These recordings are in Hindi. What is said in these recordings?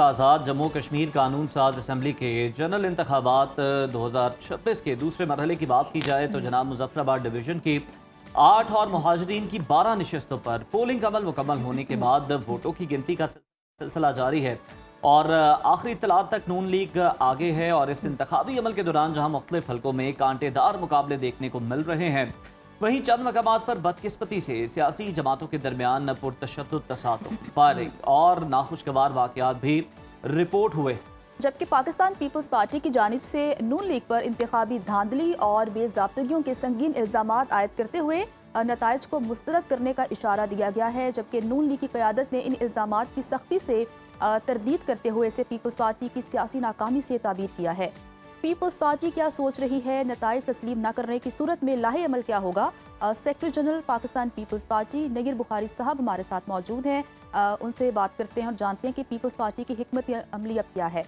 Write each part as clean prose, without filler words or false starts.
आज़ाद जम्मू कश्मीर कानून साज असम्बली के जनरल इंतखाबात 2026 के दूसरे मरहले की बात की जाए तो जनाब मुजफ्फराबाद डिवीज़न की 8 और मुहाजिरीन की 12 नशस्तों पर पोलिंग अमल मुकम्मल होने के बाद वोटों की गिनती का सिलसिला जारी है और आखिरी इत्तलात तक नून लीग आगे है। और इस इंतखाबी अमल के दौरान जहाँ मुख्तलिफ हल्कों में कांटेदार मुकाबले देखने को मिल रहे हैं, वहीं चंद मकामात पर बदकिस्मती से सियासी जमातों के दरमियान पुरतशद्दुद तसादुम, फायरिंग और नाखुशगवार वाक़यात भी रिपोर्ट हुए। जबकि पाकिस्तान पीपल्स पार्टी की जानिब से नून लीग पर इंतखाबी धांधली और बेज़ाब्तगियों के संगीन इल्ज़ामात आयद करते हुए नताइज को मुस्तरद करने का इशारा दिया गया है। जबकि नून लीग की क़यादत ने इन इल्ज़ामात की सख्ती से तरदीद करते हुए इसे पीपल्स पार्टी की सियासी नाकामी से ताबीर किया है। पीपल्स पार्टी क्या सोच रही है, नताइज तस्लीम न करने की सूरत में लाहे अमल क्या होगा? Secretary general Pakistan Peoples Party Nayyar Bukhari sahab हमारे साथ मौजूद हैं। उनसे बात करते हैं और जानते हैं कि पीपल्स पार्टी की हिकमत अमली अब क्या है।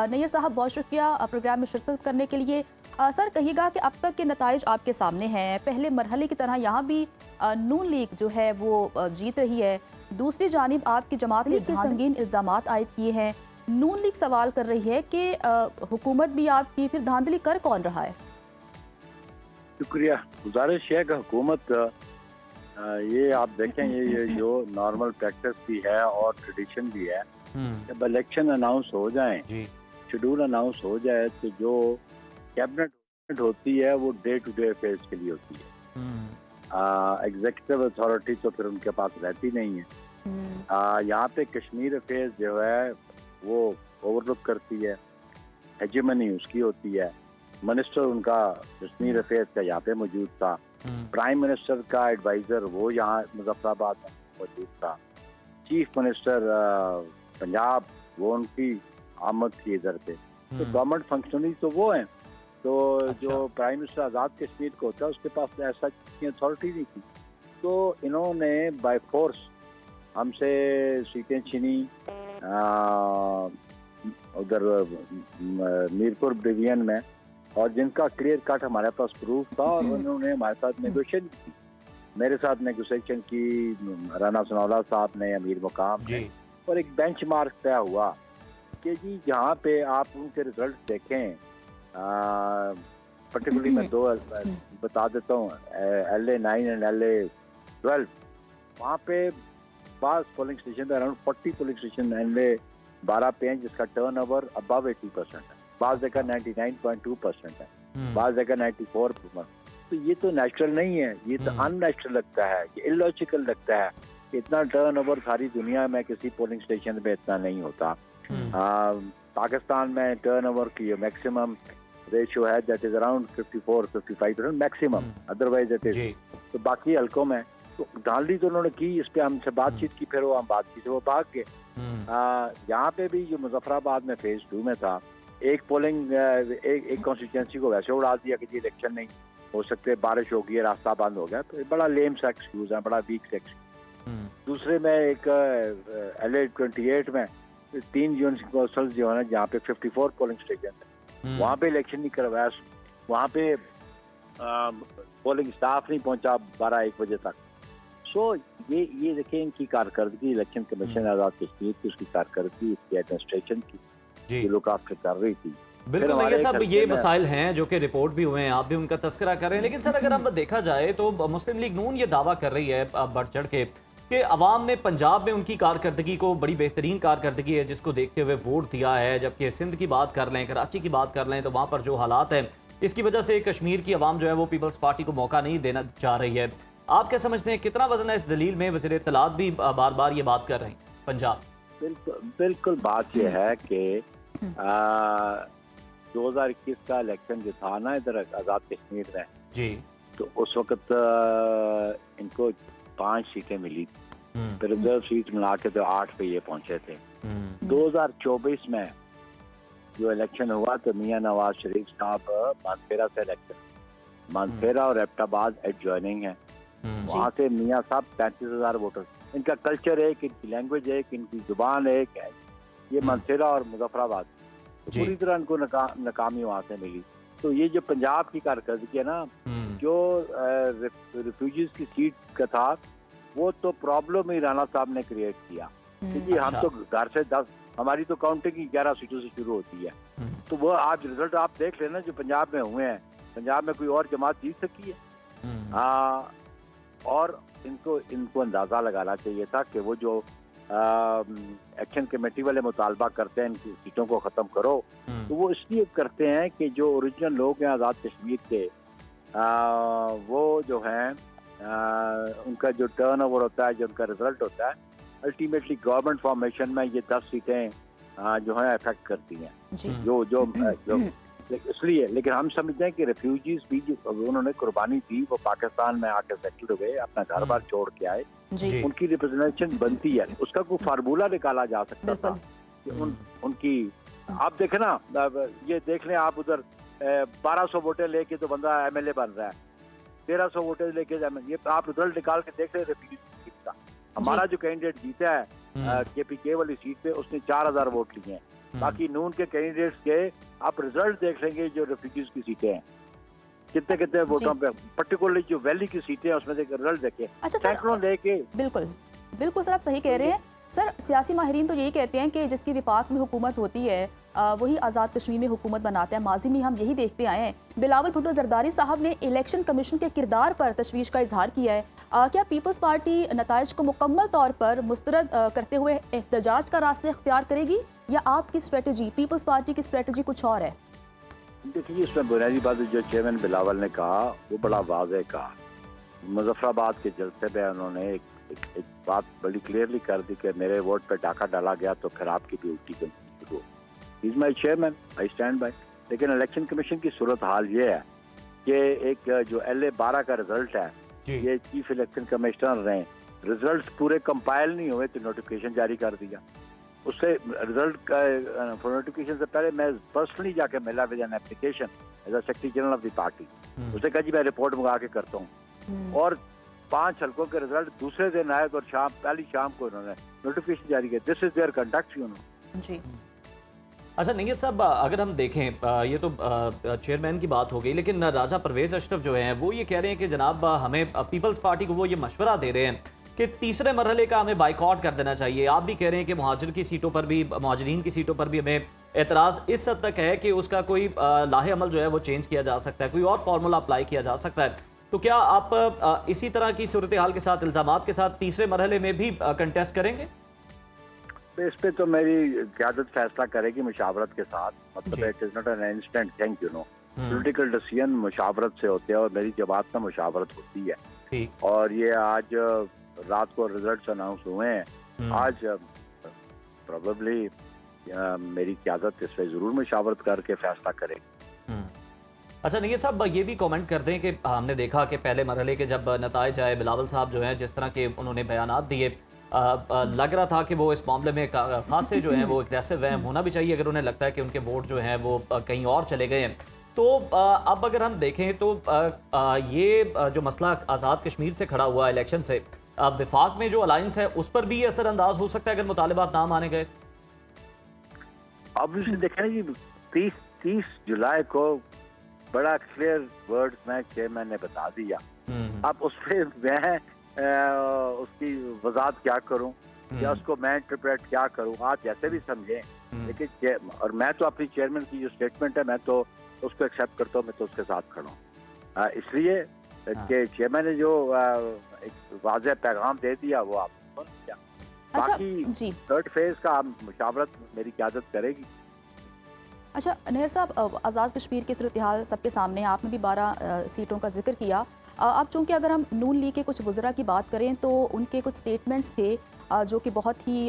नय्यर साहब, बहुत शुक्रिया प्रोग्राम में शिरकत करने के लिए। सर, कहिएगा कि अब तक के नताइज आपके सामने हैं। पहले मरहले की तरह यहाँ भी नून लीग जो है वो जीत रही है। दूसरी जानिब आपकी जमात लीग के संगीन इल्ज़ामात आयद किए हैं। नून लीग सवाल कर रही है कि हुकूमत भी आपकी, फिर धांधली कर कौन रहा है? शुक्रिया। गुजारिश है कि हुकूमत ये आप देखें, ये जो नॉर्मल प्रैक्टिस भी है और ट्रेडिशन भी है, जब इलेक्शन अनाउंस हो जाए, शेड्यूल अनाउंस हो जाए, तो जो कैबिनेट होती है वो डे टू डे अफेयर्स के लिए होती है। एग्जीक्यूटिव अथॉरिटी तो फिर उनके पास रहती नहीं है। यहाँ पे कश्मीर अफेयर्स जो है वो ओवरलुक करती है, हेजेमनी उसकी होती है। मिनिस्टर उनका कश्मीर अफेयर्स का यहाँ पे मौजूद था। प्राइम मिनिस्टर का एडवाइजर वो यहाँ मुजफ्फराबाद में मौजूद था। चीफ मिनिस्टर पंजाब वो उनकी आमद थी इधर पे। तो गवर्नमेंट फंक्शनरी तो वो हैं। तो जो प्राइम मिनिस्टर आज़ाद कश्मीर को होता है उसके पास ऐसा अथॉरिटी नहीं थी। तो इन्होंने बाय फोर्स हमसे सीटें छीनी। उधर मीरपुर डिवीजन में, और जिनका क्लियर कट हमारे पास प्रूफ था, और उन्होंने हमारे साथ नेगोशिएशन की, मेरे साथ नेगोशिएशन की, राना सनौला साहब ने, अमीर मुकाम ने, और एक बेंचमार्क तय हुआ कि जी जहाँ पे आप उनके रिजल्ट देखें, पर्टिकुलरली मैं दो बता देता हूँ, LA9 एंड LA12, वहाँ पे पास पोलिंग स्टेशन पे अराउंड 40 पोलिंग स्टेशन LA12 पे हैं जिसका टर्न ओवर अबव 80% है। बाज़ जगह 99.2% है, बाज़ जगह 94%। तो ये तो नेचुरल नहीं है, ये तो अननेचुरल लगता है, ये इलॉजिकल लगता है। इतना टर्न ओवर सारी दुनिया में किसी पोलिंग स्टेशन पे इतना नहीं होता। पाकिस्तान में टर्न ओवर की मैक्सिमम रेशियो है, that is around 54-55% maximum, otherwise it is. तो बाकी हल्कों में तो धांधली तो उन्होंने की, इस पे हमसे बातचीत की, फिर वो हम बातचीत से वो भाग गए। यहाँ पे भी जो मुजफ्फराबाद में फेज 2 में था, एक पोलिंग एक कॉन्स्टिट्यूंसी को वैसे उड़ा दिया कि ये इलेक्शन नहीं हो सकते, बारिश हो गई, रास्ता बंद हो गया। तो ये बड़ा लेम सा एक्सक्यूज है, बड़ा वीक सा एक्सक्यूज। दूसरे में एक LA28 में 3 यूनिवर्सल जो है ना, जहाँ पे 54 पोलिंग स्टेशन है, वहाँ पे इलेक्शन नहीं करवाया। वहाँ पे पोलिंग स्टाफ नहीं पहुंचा 12-1 बजे तक। सो ये देखें इनकी कारकर्दगी, इलेक्शन कमीशन आज़ाद कश्मीर की, उसकी कारकर्दगी, इसकी एडमिनिस्ट्रेशन की जो लोग आपसे कर रही थी। बिल्कुल नय्यर साहब, ये मसाइल हैं जो कि रिपोर्ट भी हुए हैं, आप भी उनका तस्करा कर रहे हैं। लेकिन सर, अगर हम देखा जाए तो मुस्लिम लीग नून ये दावा कर रही है बढ़ चढ़ के कि अवाम ने पंजाब में उनकी कारकर्दगी को, बड़ी बेहतरीन कारकर्दगी है जिसको देखते हुए वोट दिया है। जबकि सिंध की बात कर लें, कराची की बात कर लें, तो वहाँ पर जो हालात हैं, इसकी वजह से कश्मीर की अवाम जो है वो पीपल्स पार्टी को मौका नहीं देना चाह रही है। आप क्या समझते हैं, कितना वजन है इस दलील में? वज़ीर इत्तलात भी बार बार ये बात कर रहे हैं पंजाब। बिल्कुल बात यह है कि 2021 का इलेक्शन जो था ना इधर आज़ाद कश्मीर में जी, तो उस वक्त इनको 5 सीटें मिली, फिर रिजर्व सीट मिला के तो 8 पे ये पहुंचे थे। 2024 में जो इलेक्शन हुआ तो मियां नवाज शरीफ साहब मानसेरा से इलेक्शन, मानसेरा और एबटाबाद एडजॉइनिंग है, वहाँ से मियां साहब 35,000 वोटर। इनका कल्चर एक, इनकी लैंग्वेज एक, इनकी जुबान एक है, ये मानसेरा और मुजफ्फराबाद, तो पूरी तरह इनको नाकामी वहाँ से मिली। तो ये जो पंजाब की कारकर्दगी है ना, जो रिफ्यूजीज की सीट का था, वो तो प्रॉब्लम ही राणा साहब ने क्रिएट किया। क्योंकि हम तो घर से हमारी तो काउंटिंग ही 11 सीटों से शुरू होती है। तो वो आप रिजल्ट आप देख लेना जो पंजाब में हुए हैं, पंजाब में कोई और जमात जीत सकी है। और इनको अंदाजा लगाना चाहिए था कि वो जो एक्शन कमेटी वाले मुतालबा करते हैं इनकी सीटों को ख़त्म करो, तो वो इसलिए करते हैं कि जो ओरिजिनल लोग हैं आज़ाद कश्मीर के, वो जो हैं उनका जो टर्नओवर होता है, जो उनका रिजल्ट होता है, अल्टीमेटली गवर्नमेंट फॉर्मेशन में ये 10 सीटें जो हैं अफेक्ट करती हैं। जो इसलिए, लेकिन हम समझते हैं कि रेफ्यूजीज भी जो उन्होंने कुर्बानी दी, वो पाकिस्तान में आके सेटल हुए, अपना घर बार छोड़ के आए, उनकी रिप्रेजेंटेशन बनती है। उसका कोई फार्मूला निकाला जा सकता था कि उनकी, आप देखें ना, ये देख लें आप, उधर 1200 वोटें लेके तो बंदा MLA बन रहा है, 1300 वोटें लेके ये आप रिजल्ट निकाल के देख रहे रेफ्यूजी सीट का। हमारा जो कैंडिडेट जीता है KPK वाली सीट पे, उसने 4000 वोट लिए हैं। बाकी नून के कैंडिडेट्स के आप रिजल्ट देख लेंगे, जो रेफ्यूजीज की सीटें हैं कितने कितने वोटों पे, पर्टिकुलरली जो वैली की सीटें हैं उसमें रिजल्ट देखे सैकड़ों लेके। बिल्कुल सर, आप सही कह रहे हैं। सर, सियासी माहिरीन तो यही कहते हैं कि जिसकी विफाक में हुकूमत होती है वही आज़ाद कश्मीर में हुकूमत बनाता है। माजी में हम यही देखते आए हैं। बिलावल भुट्टो जरदारी साहब ने इलेक्शन कमीशन के किरदार पर तशवीश का इजहार किया है। क्या पीपल्स पार्टी नताइज को मुकम्मल तौर पर मुस्तरद करते हुए एहतजाज का रास्ता इख्तियार करेगी, या आपकी स्ट्रेटजी, पीपल्स पार्टी की स्ट्रेटजी कुछ और है? देखिए, इसमें बुनियादी बात जो चेयरमैन बिलावल ने कहा वो बड़ा वाज़ेह कहा। मुजफ्फराबाद के जलसे में उन्होंने एक बात बड़ी क्लियरली कर दी कि मेरे वोट पे डाका डाला गया तो फिर आपकी भी उल्टी करनी शुरू हो। Is my chairman, I stand by. लेकिन इलेक्शन कमीशन की सूरत हाल ये है कि एक जो LA 12 का रिजल्ट है, ये चीफ इलेक्शन कमिश्नर ने रिजल्ट पूरे कंपाइल नहीं हुए तो नोटिफिकेशन जारी कर दिया। उससे रिजल्ट का नोटिफिकेशन से पहले मैं पर्सनली जाके मिला with an application as a secretary general of the party. उसने कहा जी मैं रिपोर्ट मंगा के करता हूँ, और 5 हल्कों के रिजल्ट दूसरे दिन आए तो पहली शाम को उन्होंने नोटिफिकेशन जारी किया। This is their conduct, you know. जी, अच्छा नैयत साहब, अगर हम देखें, ये तो चेयरमैन की बात हो गई, लेकिन राजा परवेज अशरफ जो हैं वो ये कह रहे हैं कि जनाब हमें पीपल्स पार्टी को वो ये मशवरा दे रहे हैं कि तीसरे मरहले का हमें बाइकआउट कर देना चाहिए। आप भी कह रहे हैं कि मुहाजिरीन की सीटों पर भी हमें एतराज़ इस हद तक है कि उसका कोई लाहे अमल जो है वो चेंज किया जा सकता है, कोई और फार्मूला अप्लाई किया जा सकता है। तो क्या आप इसी तरह की सूरत हाल के साथ, इल्ज़ामात के साथ तीसरे मरहले में भी कंटेस्ट करेंगे? इस पे तो मेरी क़यादत फैसला करेगी मुशावरत के साथ। मतलब it is not an instant thing, you know. Political decision मुशावरत से होते हैं और मेरी जमात में मुशावरत होती है। और ये आज रात को रिजल्ट्स अनाउंस हुए हैं। आज प्रोबेबली मेरी क़यादत इस पे जरूर मुशावरत करके फैसला करेगी। अच्छा नैयत साहब, ये भी कमेंट कर दें कि हमने देखा कि पहले मरहले के जब नताइज आए, बिलावल साहब जो हैं जिस तरह के उन्होंने बयानात दिए, लग रहा था कि वो इस मामले में खासे जो हैं वो एग्रेसिव हैं, होना भी चाहिए अगर उन्हें लगता है कि उनके वोट जो हैं वो कहीं और चले गए हैं। तो अब अगर हम देखें तो ये जो मसला आज़ाद कश्मीर से खड़ा हुआ इलेक्शन से, विफाक में जो अलायंस है उस पर भी असरअंदाज हो सकता है अगर मुतालिबात ना माने गए? ऑब्वियसली देखें जी, 30 जुलाई को बड़ा क्लियर वर्ड्स में चेयरमैन ने बता दिया। अब उस पर मैं उसकी वजाहत क्या करूं, या उसको मैं इंटरप्रेट क्या करूं, आप जैसे भी समझें। लेकिन और मैं तो अपनी चेयरमैन की जो स्टेटमेंट है मैं तो उसको एक्सेप्ट करता हूँ, मैं तो उसके साथ खड़ा हूँ। इसलिए कि चेयरमैन ने जो एक वाज़ेह पैगाम दे दिया वो आप सुन लिया। बाकी थर्ड फेज का मुशावरत मेरी क़यादत करेगी। अच्छा नहर साहब, आज़ाद कश्मीर की सूरत हाल सबके सामने, आपने भी 12 सीटों का जिक्र किया। अब चूँकि अगर हम नून लीग के कुछ वज़रा की बात करें तो उनके कुछ स्टेटमेंट्स थे जो कि बहुत ही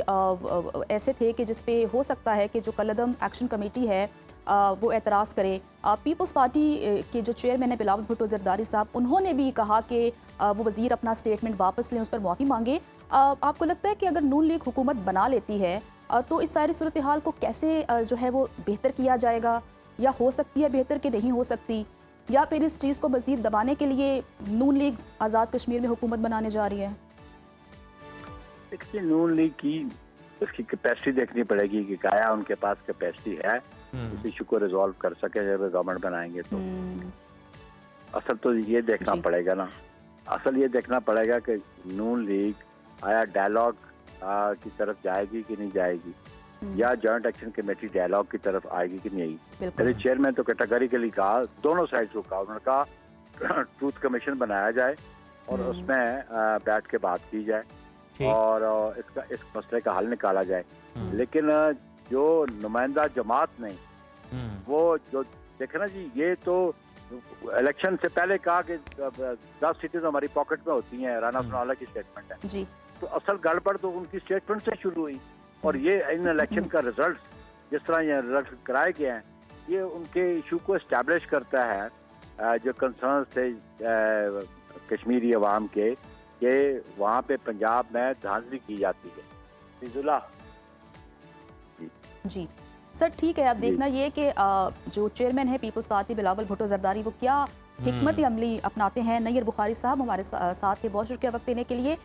ऐसे थे कि जिस पे हो सकता है कि जो कलअदम एक्शन कमेटी है वो एतराज़ करे। पीपल्स पार्टी के जो चेयरमैन है बिलावल भुट्टो जरदारी साहब, उन्होंने भी कहा कि वो वज़ीर अपना स्टेटमेंट वापस लें, उस पर माफ़ी मांगे। आपको लगता है कि अगर नून लीग हुकूमत बना लेती है तो इस सारी सूरत हाल को कैसे जो है वो बेहतर किया जाएगा, या हो सकती है बेहतर कि नहीं हो सकती, या फिर इस चीज़ को मज़ीद दबाने के लिए नून लीग आज़ाद कश्मीर में हुकूमत बनाने जा रही है? देखिए, नून लीग की उसकी कैपेसिटी देखनी पड़ेगी कि क्या उनके पास कैपेसिटी है इस इशू को रिजॉल्व कर सके जब गवर्नमेंट बनाएंगे। तो असल तो ये देखना पड़ेगा ना, असल ये देखना पड़ेगा कि नून लीग आया डायलॉग की तरफ जाएगी कि नहीं जाएगी। या जॉइंट एक्शन कमेटी डायलॉग की तरफ आएगी कि नहीं आएगी। बिल्कुल। मेरे चेयरमैन तो कैटेगरिकली कहा, दोनों साइड को कहा, उन्होंने कहा ट्रूथ कमीशन बनाया जाए और उसमें बैठ के बात की जाए ठीक। और इस मसले का हल निकाला जाए। लेकिन जो नुमाइंदा जमात ने वो जो देखे ना जी, ये तो इलेक्शन से पहले कहा कि 10 सीटें तो हमारी पॉकेट में होती हैं, राना सनाउल्लाह की स्टेटमेंट है जी। तो असल गड़बड़ तो उनकी स्टेटमेंट से शुरू हुई और ये इन इलेक्शन का रिजल्ट जिस तरह ये रिजल्ट कराए गए हैं ये उनके इशू को इस्टेब्लिश करता है जो कंसर्न थे कश्मीरी अवाम के कि वहाँ पे पंजाब में धांधली की जाती है। फिजुल्लाह जी सर, ठीक है। अब देखना ये कि जो चेयरमैन है पीपल्स पार्टी बिलावल भुट्टो जरदारी वो क्या हिकमत अमली अपनाते हैं। नैयर बुखारी साहब हमारे साथ थे, बहुत शुक्रिया वक्त देने के लिए।